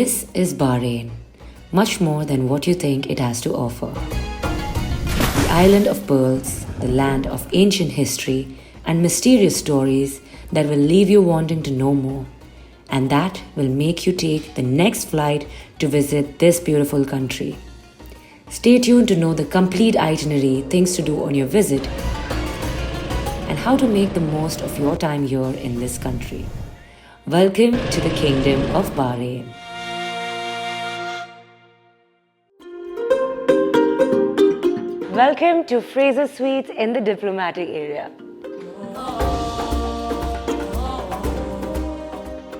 This is Bahrain, much more than what you think it has to offer. The island of pearls, the land of ancient history and mysterious stories that will leave you wanting to know more, and that will make you take the next flight to visit this beautiful country. Stay tuned to know the complete itinerary, things to do on your visit, and how to make the most of your time here in this country. Welcome to the Kingdom of Bahrain. Welcome to Fraser Suites in the diplomatic area.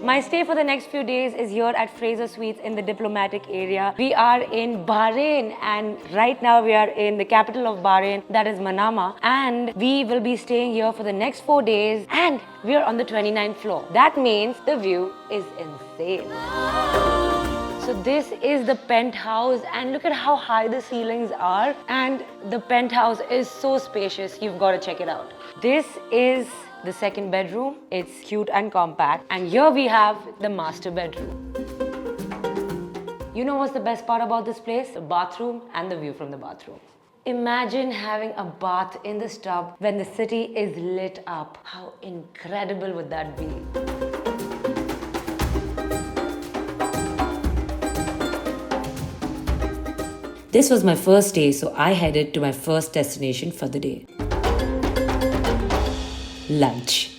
My stay for the next few days is here at Fraser Suites in the diplomatic area. We are in Bahrain and right now we are in the capital of Bahrain, that is Manama, and we will be staying here for the next 4 days and we are on the 29th floor. That means the view is insane. So this is the penthouse and look at how high the ceilings are, and the penthouse is so spacious, you've got to check it out. This is the second bedroom. It's cute and compact, and here we have the master bedroom. You know what's the best part about this place? The bathroom and the view from the bathroom. Imagine having a bath in this tub when the city is lit up. How incredible would that be? This was my first day, so I headed to my first destination for the day. Lunch.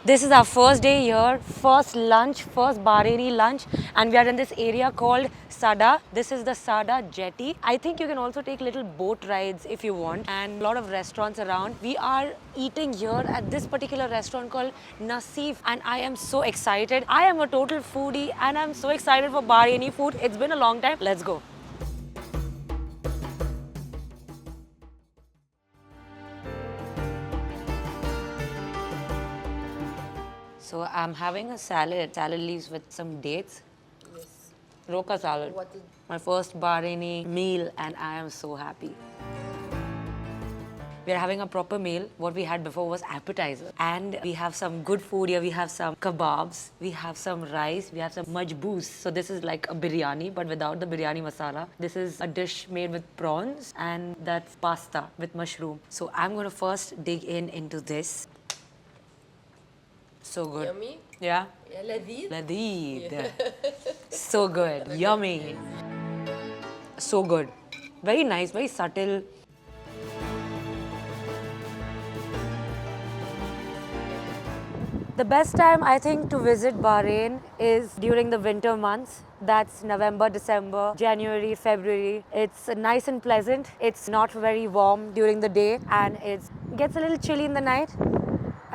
This is our first day here, first lunch, first Bahraini lunch, and we are in this area called Sada. This is the Sada jetty. I think you can also take little boat rides if you want, and a lot of restaurants around. We are eating here at this particular restaurant called Nasif, and I am so excited. I am a total foodie and I'm so excited for Bahraini food. It's been a long time. Let's go. So I'm having a salad leaves with some dates. Yes. Roka salad. My first Bahraini meal and I am so happy. We are having a proper meal. What we had before was appetizer. And we have some good food here. We have some kebabs, we have some rice, we have some majboos. So this is like a biryani but without the biryani masala. This is a dish made with prawns and that's pasta with mushroom. So I'm going to first dig into this. So good. Yummy? Yeah? Yeah, لذيذ. Ladid. So good. Yummy. So good. Very nice, very subtle. The best time I think to visit Bahrain is during the winter months. That's November, December, January, February. It's nice and pleasant. It's not very warm during the day and it gets a little chilly in the night.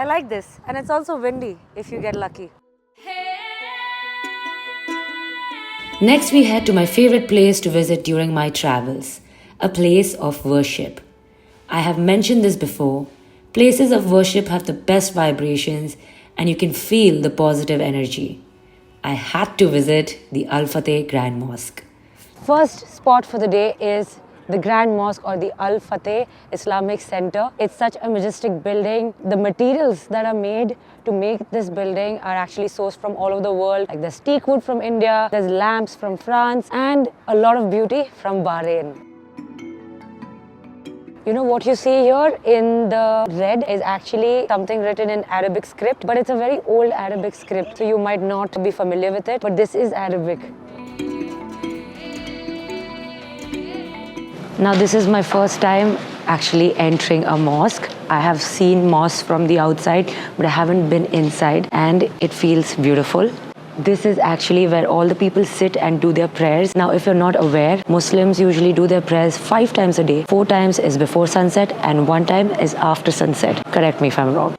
I like this, and it's also windy if you get lucky. Next, we head to my favorite place to visit during my travels, a place of worship. I have mentioned this before. Places of worship have the best vibrations and you can feel the positive energy. I had to visit the Al Fateh Grand Mosque. First spot for the day is the Grand Mosque or the Al Fateh Islamic Center. It's such a majestic building. The materials that are made to make this building are actually sourced from all over the world. Like there's teak wood from India, there's lamps from France, and a lot of beauty from Bahrain. You know what you see here in the red is actually something written in Arabic script, but it's a very old Arabic script, so you might not be familiar with it, but this is Arabic. Now this is my first time actually entering a mosque. I have seen mosques from the outside, but I haven't been inside, and it feels beautiful. This is actually where all the people sit and do their prayers. Now if you're not aware, Muslims usually do their prayers 5 times a day. 4 times is before sunset and 1 time is after sunset. Correct me if I'm wrong.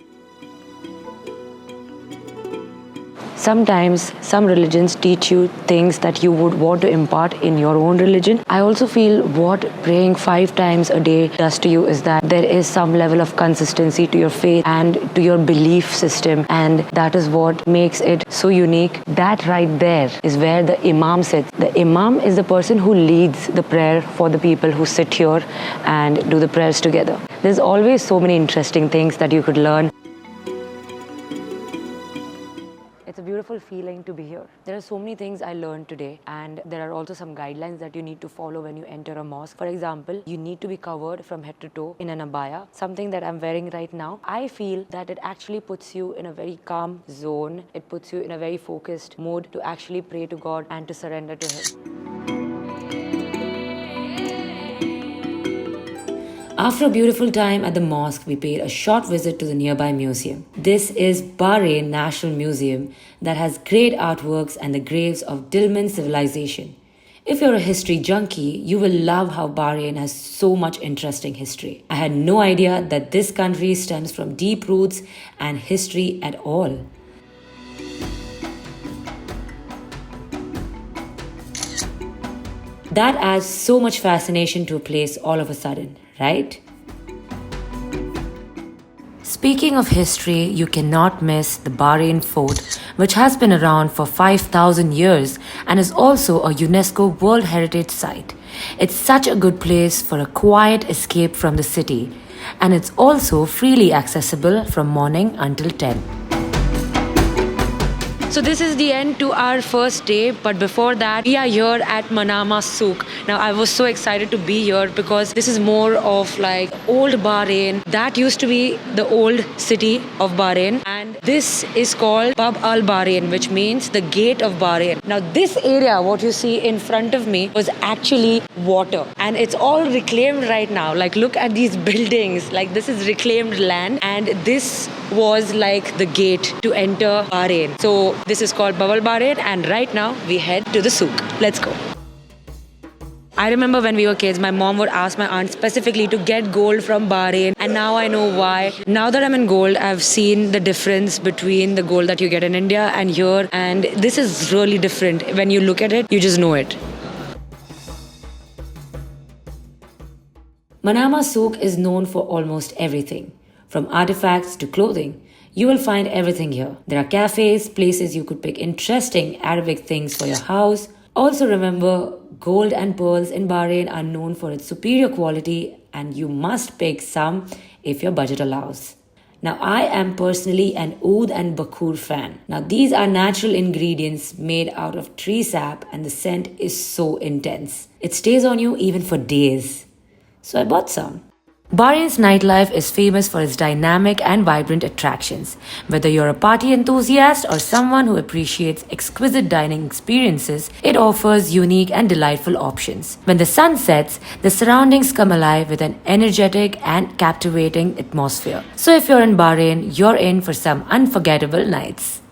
Sometimes some religions teach you things that you would want to impart in your own religion. I also feel what praying 5 times a day does to you is that there is some level of consistency to your faith and to your belief system, and that is what makes it so unique. That right there is where the Imam sits. The Imam is the person who leads the prayer for the people who sit here and do the prayers together. There's always so many interesting things that you could learn. wonderful feeling to be here. There are so many things I learned today, and there are also some guidelines that you need to follow when you enter a mosque. For example, you need to be covered from head to toe in an abaya, something that I'm wearing right now. I feel that it actually puts you in a very calm zone. It puts you in a very focused mode to actually pray to God and to surrender to Him. After a beautiful time at the mosque, we paid a short visit to the nearby museum. This is Bahrain National Museum that has great artworks and the graves of Dilmun civilization. If you're a history junkie, you will love how Bahrain has so much interesting history. I had no idea that this country stems from deep roots and history at all. That adds so much fascination to a place all of a sudden, right? Speaking of history, you cannot miss the Bahrain Fort, which has been around for 5,000 years and is also a UNESCO World Heritage Site. It's such a good place for a quiet escape from the city, and it's also freely accessible from morning until 10. So this is the end to our first day, but before that, we are here at Manama Souk. Now, I was so excited to be here because this is more of like old Bahrain. That used to be the old city of Bahrain, and this is called Bab al Bahrain, which means the gate of Bahrain. Now, this area, what you see in front of me, was actually water, and it's all reclaimed right now. Like, look at these buildings. Like, this is reclaimed land, and this was like the gate to enter Bahrain. So this is called Bab al Bahrain, and right now we head to the souk. Let's go. I remember when we were kids, my mom would ask my aunt specifically to get gold from Bahrain, and now I know why. Now that I'm in gold, I've seen the difference between the gold that you get in India and here, and this is really different. When you look at it, you just know it. Manama Souk is known for almost everything, from artifacts to clothing. You will find everything here. There are cafes, places you could pick interesting Arabic things for your house. Also remember, gold and pearls in Bahrain are known for its superior quality, and you must pick some if your budget allows. Now, I am personally an oud and bakur fan. Now, these are natural ingredients made out of tree sap, and the scent is so intense. It stays on you even for days. So I bought some. Bahrain's nightlife is famous for its dynamic and vibrant attractions. Whether you're a party enthusiast or someone who appreciates exquisite dining experiences, it offers unique and delightful options. When the sun sets, the surroundings come alive with an energetic and captivating atmosphere. So if you're in Bahrain, you're in for some unforgettable nights.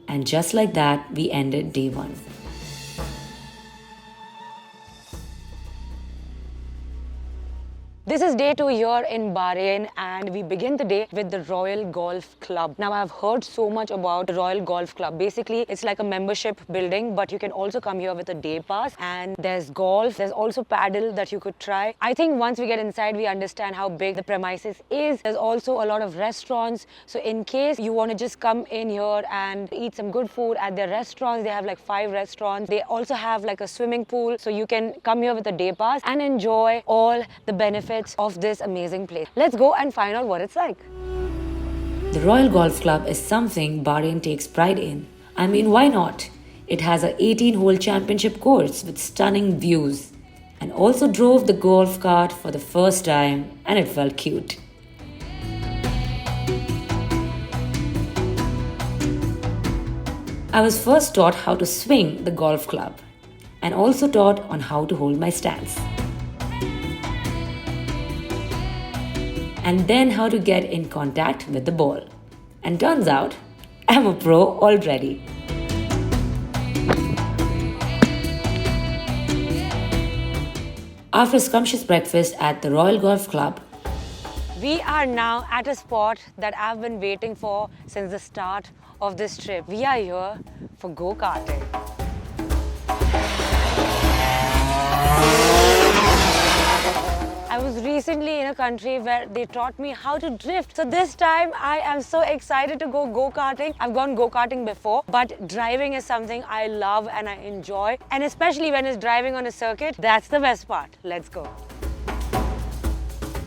And just like that, we ended day 1. This is day 2 here in Bahrain, and we begin the day with the Royal Golf Club. Now, I've heard so much about the Royal Golf Club. Basically, it's like a membership building, but you can also come here with a day pass, and there's golf. There's also paddle that you could try. I think once we get inside, we understand how big the premises is. There's also a lot of restaurants. So in case you want to just come in here and eat some good food at their restaurants, they have like 5 restaurants. They also have like a swimming pool. So you can come here with a day pass and enjoy all the benefits of this amazing place. Let's go and find out what it's like. The Royal Golf Club is something Bahrain takes pride in. I mean, why not? It has a 18-hole championship course with stunning views, and also drove the golf cart for the first time, and it felt cute. I was first taught how to swing the golf club, and also taught on how to hold my stance. And then how to get in contact with the ball. And turns out, I'm a pro already. After a scrumptious breakfast at the Royal Golf Club, we are now at a spot that I've been waiting for since the start of this trip. We are here for go-karting. I was recently in a country where they taught me how to drift. So this time I am so excited to go go-karting. I've gone go-karting before, but driving is something I love and I enjoy. And especially when it's driving on a circuit, that's the best part. Let's go.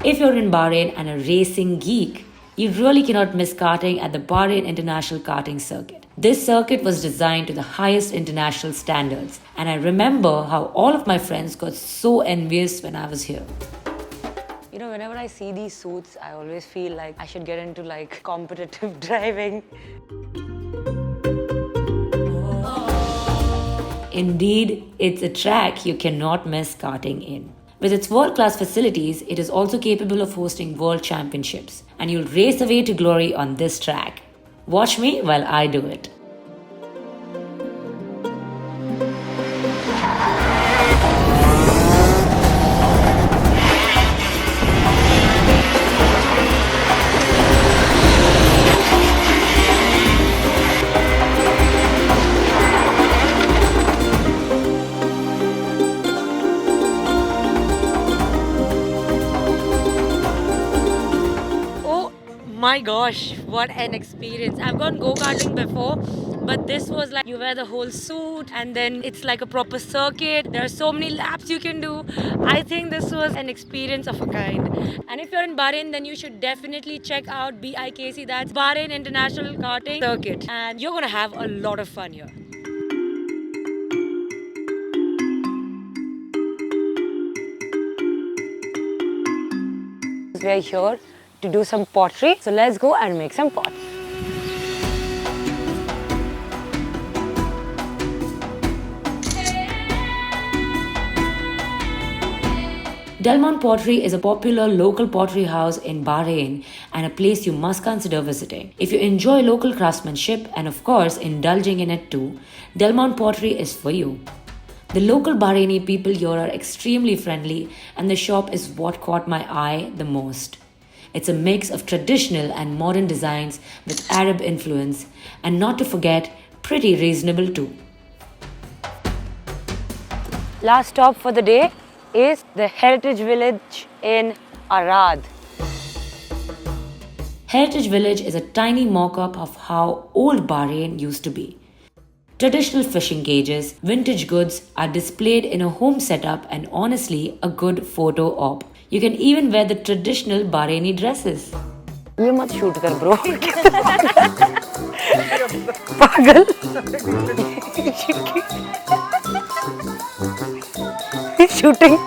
If you're in Bahrain and a racing geek, you really cannot miss karting at the Bahrain International Karting Circuit. This circuit was designed to the highest international standards, and I remember how all of my friends got so envious when I was here. You know, whenever I see these suits, I always feel like I should get into like competitive driving. Indeed, it's a track you cannot miss karting in. With its world-class facilities, it is also capable of hosting world championships, and you'll race away to glory on this track. Watch me while I do it. My gosh, what an experience. I've gone go-karting before, but this was like you wear the whole suit and then it's like a proper circuit. There are so many laps you can do. I think this was an experience of a kind. And if you're in Bahrain, then you should definitely check out BIKC, that's Bahrain International Karting Circuit. And you're gonna have a lot of fun here. We are here to do some pottery. So let's go and make some pots. Delmont Pottery is a popular local pottery house in Bahrain and a place you must consider visiting. If you enjoy local craftsmanship and of course indulging in it too, Delmont Pottery is for you. The local Bahraini people here are extremely friendly and the shop is what caught my eye the most. It's a mix of traditional and modern designs with Arab influence, and not to forget, pretty reasonable too. Last stop for the day is the Heritage Village in Arad. Heritage Village is a tiny mock-up of how old Bahrain used to be. Traditional fishing cages, vintage goods are displayed in a home setup and honestly a good photo op. You can even wear the traditional Bahraini dresses. ये मत shoot कर bro. पागल. Shooting.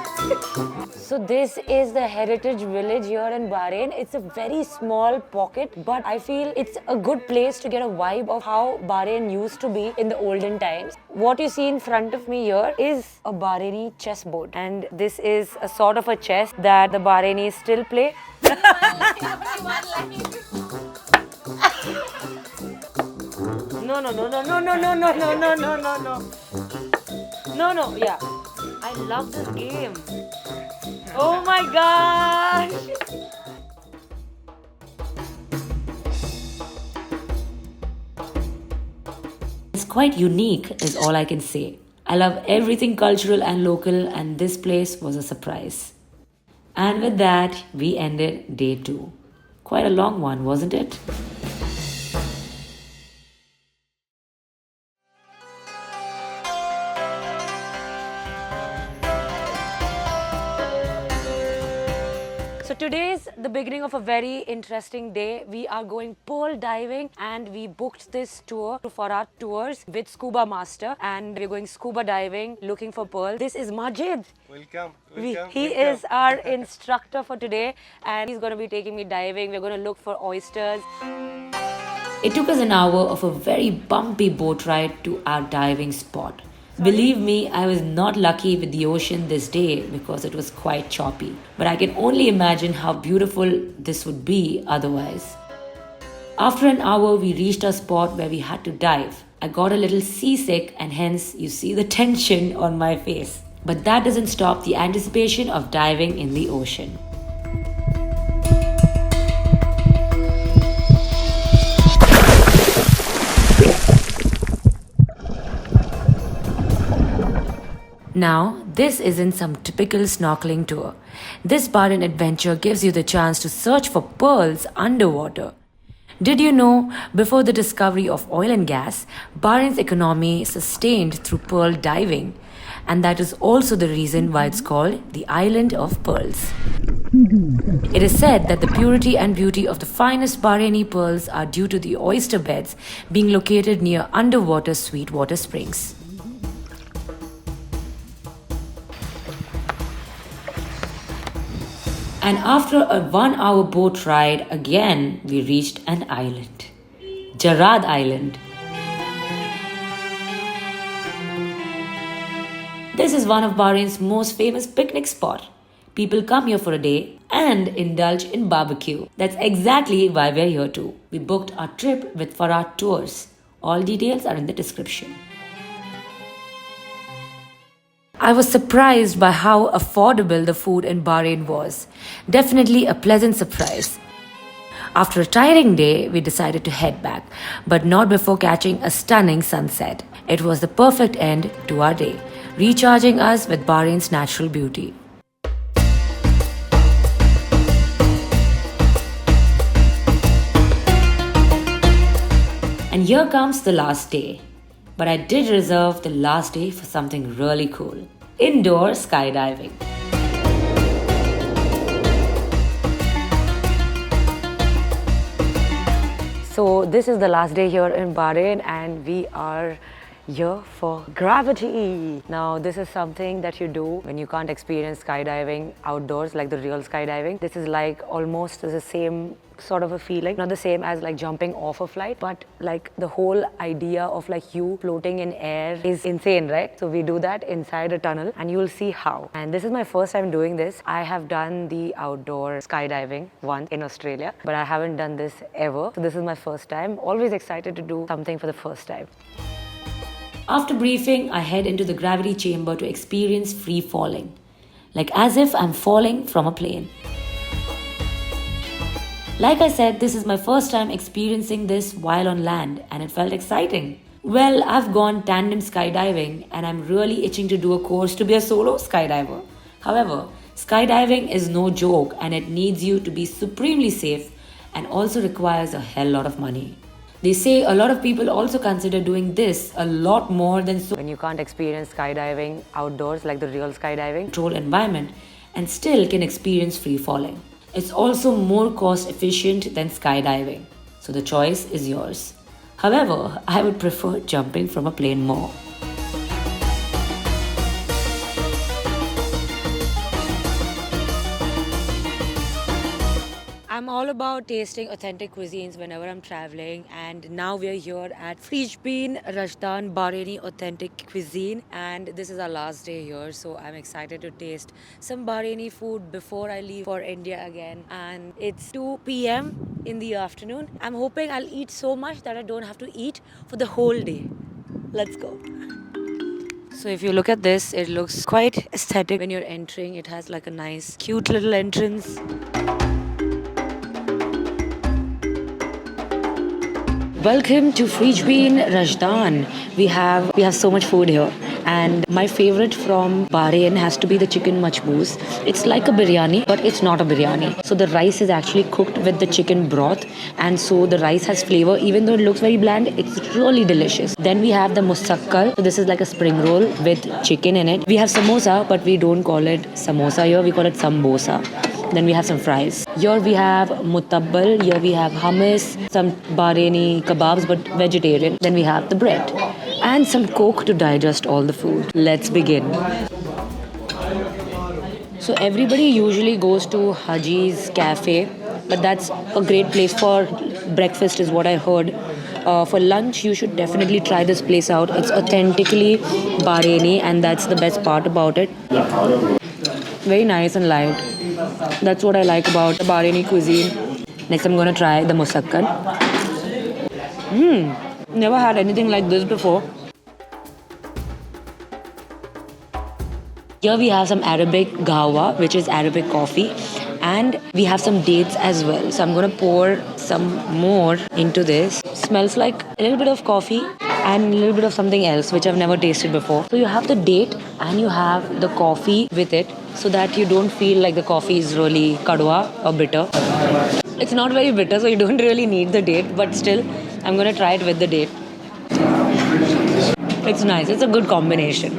So this is the Heritage Village here in Bahrain. It's a very small pocket, but I feel it's a good place to get a vibe of how Bahrain used to be in the olden times. What you see in front of me here is a Bahraini chessboard, and this is a sort of a chess that the Bahrainis still play. No, yeah. I love this game. Oh my gosh! It's quite unique is all I can say. I love everything cultural and local and this place was a surprise. And with that, we ended day 2. Quite a long one, wasn't it? So today is the beginning of a very interesting day. We are going pearl diving and we booked this tour for our tours with Scuba Master, and we're going scuba diving looking for pearl. This is Majid. Welcome. He is our instructor for today and he's going to be taking me diving. We're going to look for oysters. It took us an hour of a very bumpy boat ride to our diving spot. Believe me, I was not lucky with the ocean this day because it was quite choppy. But I can only imagine how beautiful this would be otherwise. After an hour, we reached our spot where we had to dive. I got a little seasick and hence you see the tension on my face. But that doesn't stop the anticipation of diving in the ocean. Now, this isn't some typical snorkeling tour. This Bahrain adventure gives you the chance to search for pearls underwater. Did you know, before the discovery of oil and gas, Bahrain's economy sustained through pearl diving? And that is also the reason why it's called the Island of Pearls. It is said that the purity and beauty of the finest Bahraini pearls are due to the oyster beds being located near underwater sweetwater springs. And after a 1 hour boat ride, again we reached an island, Jarad Island. This is one of Bahrain's most famous picnic spot. People come here for a day and indulge in barbecue. That's exactly why we're here too. We booked our trip with Farad Tours. All details are in the description. I was surprised by how affordable the food in Bahrain was. Definitely a pleasant surprise. After a tiring day, we decided to head back, but not before catching a stunning sunset. It was the perfect end to our day, recharging us with Bahrain's natural beauty. And here comes the last day. But I did reserve the last day for something really cool. Indoor skydiving. So this is the last day here in Bahrain and we are here for gravity. Now this is something that you do when you can't experience skydiving outdoors, like the real skydiving. This is like almost the same sort of a feeling, not the same as like jumping off a flight, but like the whole idea of like you floating in air is insane, right? So we do that inside a tunnel and you will see how. And this is my first time doing this. I have done the outdoor skydiving once in Australia, but I haven't done this ever. So this is my first time. Always excited to do something for the first time. After briefing, I head into the gravity chamber to experience free falling, like as if I'm falling from a plane. Like I said, this is my first time experiencing this while on land and it felt exciting. Well, I've gone tandem skydiving and I'm really itching to do a course to be a solo skydiver. However, skydiving is no joke and it needs you to be supremely safe and also requires a hell lot of money. They say a lot of people also consider doing this a lot more than when you can't experience skydiving outdoors, like the real skydiving. Controlled environment and still can experience free falling. It's also more cost efficient than skydiving, so the choice is yours. However, I would prefer jumping from a plane more. I'm all about tasting authentic cuisines whenever I'm traveling, and now we're here at Frijbeen Rajdan Bahraini Authentic Cuisine, and this is our last day here, so I'm excited to taste some Bahraini food before I leave for India again. And it's 2 p.m. in the afternoon. I'm hoping I'll eat so much that I don't have to eat for the whole day. Let's go. So if you look at this, it looks quite aesthetic when you're entering. It has like a nice cute little entrance. Welcome to Frijbeen Rajdan. We have so much food here, and my favorite from Bahrain has to be the chicken machboos. It's like a biryani, but it's not a biryani. So the rice is actually cooked with the chicken broth, and so the rice has flavor. Even though it looks very bland, it's really delicious. Then we have the musakkal. So this is like a spring roll with chicken in it. We have samosa, but we don't call it samosa here. We call it sambosa. Then we have some fries. Here we have mutabbal. Here we have hummus, some Bahraini kebabs, but vegetarian. Then we have the bread and some coke to digest all the food. Let's begin. So everybody usually goes to Haji's Cafe, but that's a great place for breakfast is what I heard. For lunch, you should definitely try this place out. It's authentically Bahraini and that's the best part about it. Very nice and light. That's what I like about the Bahraini cuisine. Next, I'm gonna try the musakkal. Never had anything like this before. Here we have some Arabic gawa, which is Arabic coffee, and we have some dates as well. So I'm gonna pour some more into this. Smells like a little bit of coffee and a little bit of something else which I've never tasted before. So you have the date and you have the coffee with it, so that you don't feel like the coffee is really kadwa or bitter. It's not very bitter, so you don't really need the date, but still I'm gonna try it with the date. It's nice. It's a good combination.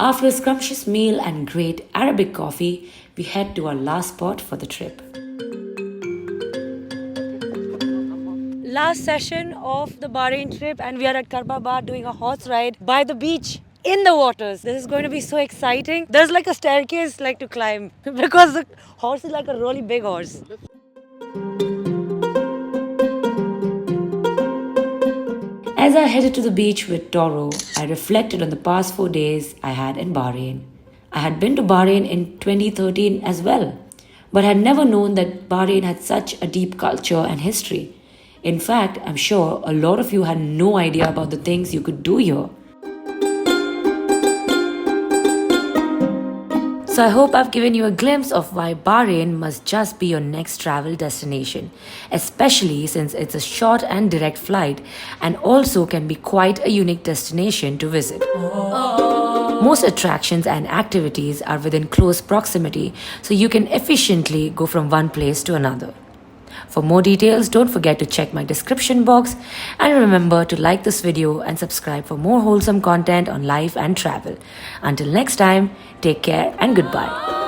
After a scrumptious meal and great Arabic coffee, we head to our last spot for the trip. Last session of the Bahrain trip, and we are at Karbaba doing a horse ride by the beach in the waters. This is going to be so exciting. There's like a staircase like to climb because the horse is like a really big horse. As I headed to the beach with Toro, I reflected on the past 4 days I had in Bahrain. I had been to Bahrain in 2013 as well, but had never known that Bahrain had such a deep culture and history. In fact, I'm sure a lot of you had no idea about the things you could do here. So I hope I've given you a glimpse of why Bahrain must just be your next travel destination, especially since it's a short and direct flight and also can be quite a unique destination to visit. Most attractions and activities are within close proximity, so you can efficiently go from one place to another. For more details, don't forget to check my description box, and remember to like this video and subscribe for more wholesome content on life and travel. Until next time, take care and goodbye.